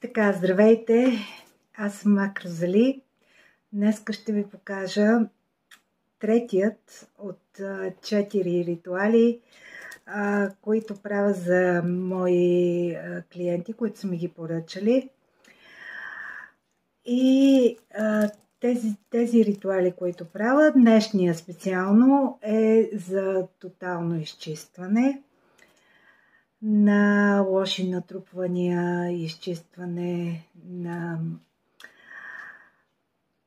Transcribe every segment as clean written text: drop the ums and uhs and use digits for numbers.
Така, здравейте! Аз съм Акрозали. Днеска ще ви покажа третият от 4 ритуали, които правя за мои клиенти, които са ми ги поръчали. И тези ритуали, които правя, днешния специално е за тотално изчистване на лоши натрупвания, изчистване на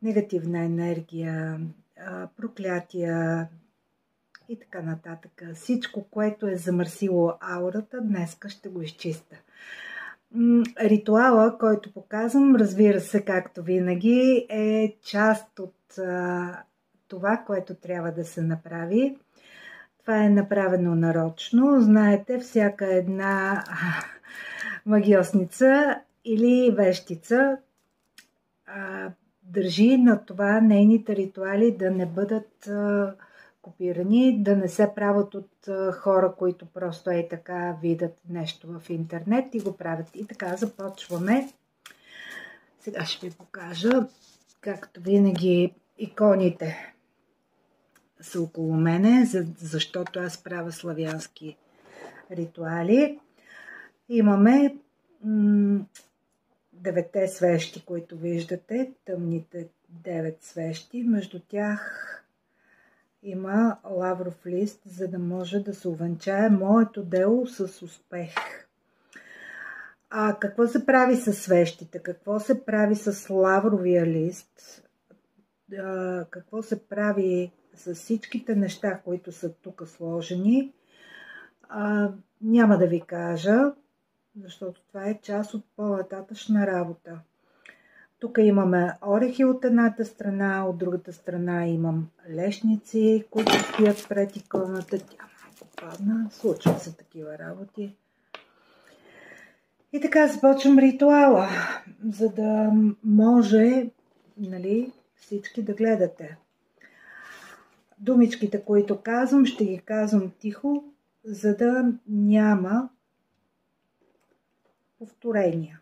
негативна енергия, проклятия и така нататък. Всичко, което е замърсило аурата, днеска ще го изчиста. Ритуала, който показвам, разбира се, както винаги, е част от това, което трябва да се направи. Това е направено нарочно. Знаете, всяка една магиосница или вещица държи на това нейните ритуали да не бъдат копирани, да не се правят от хора, които просто така видят нещо в интернет и го правят. И така започваме. Сега ще ви покажа, както винаги, иконите са около мене, защото аз правя славянски ритуали. Имаме 9 свещи, които виждате, тъмните 9 свещи. Между тях има лавров лист, за да може да се увенчае моето дело с успех. Какво се прави с свещите? Какво се прави с лавровия лист? Какво се прави с всичките неща, които са тук сложени? Няма да ви кажа, защото това е част от по-нататъчна работа. Тук имаме орехи от едната страна, от другата страна имам лешници, които стоят пред иконата. Тя малко падна, случват се такива работи. И така започвам ритуала, за да може, всички да гледате. Думичките, които казвам, ще ги казвам тихо, за да няма повторения.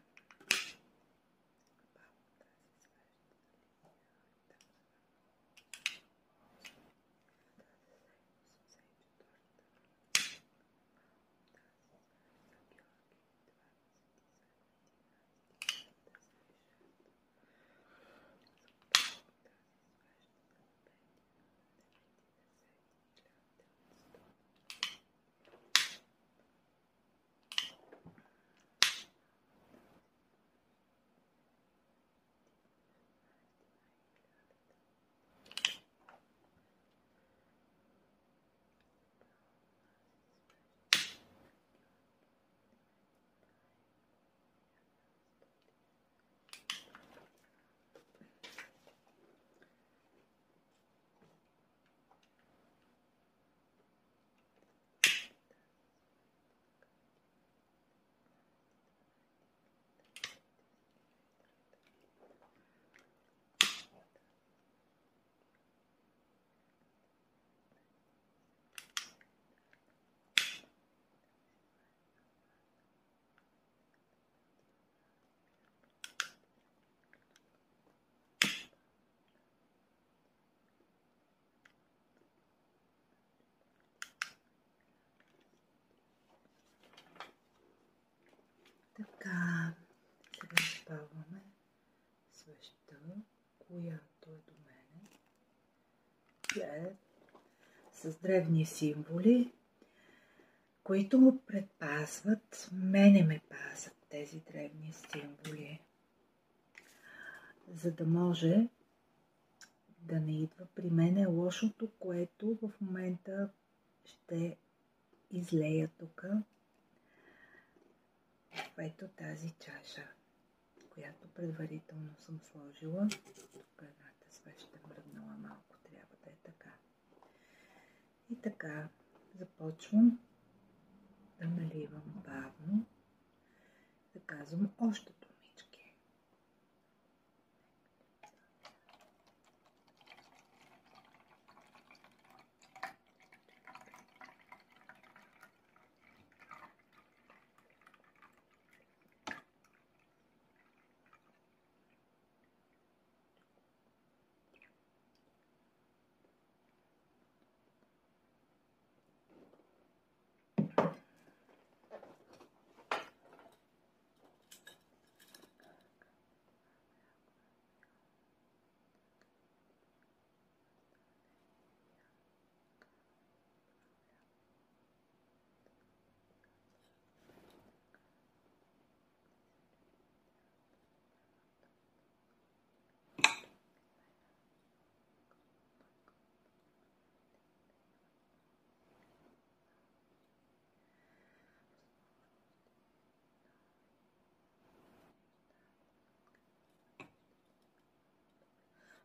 Така, сега запалваме свещта, която е до мене. Тя е с древни символи, които му предпазват, мене ме пазят тези древни символи, за да може да не идва при мене лошото, което в момента ще излея тук. Ето тази чаша, която предварително съм сложила. Тук едната свеща мръднала малко, трябва да е така. И така започвам да наливам бавно, да казвам още думички.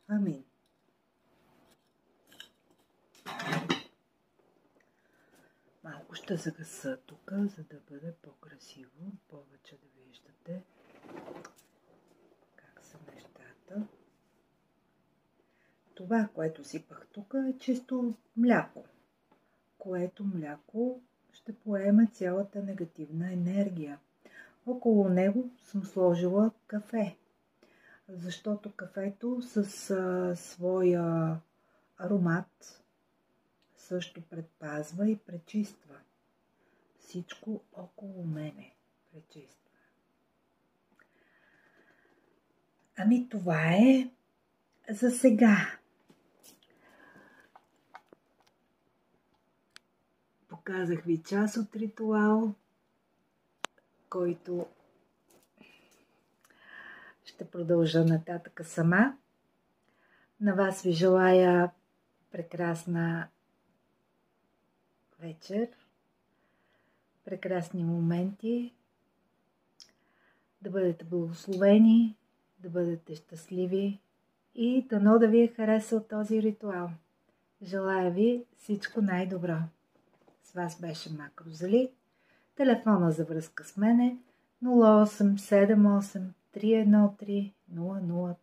Амин. Малко ще загаса тук, за да бъде по-красиво, повече да виждате как са нещата. Това, което сипах тук, е чисто мляко, което мляко ще поеме цялата негативна енергия. Около него съм сложила кафе, защото кафето с своя аромат също предпазва и пречиства. Всичко около мене пречиства. Ами това е за сега. Показах ви част от ритуал, който ще продължа нататък сама. На вас ви желая прекрасна вечер, прекрасни моменти, да бъдете благословени, да бъдете щастливи и дано да ви е харесал този ритуал. Желая ви всичко най-добро. С вас беше Мак Розали. Телефона за връзка с мене 0878 313 005.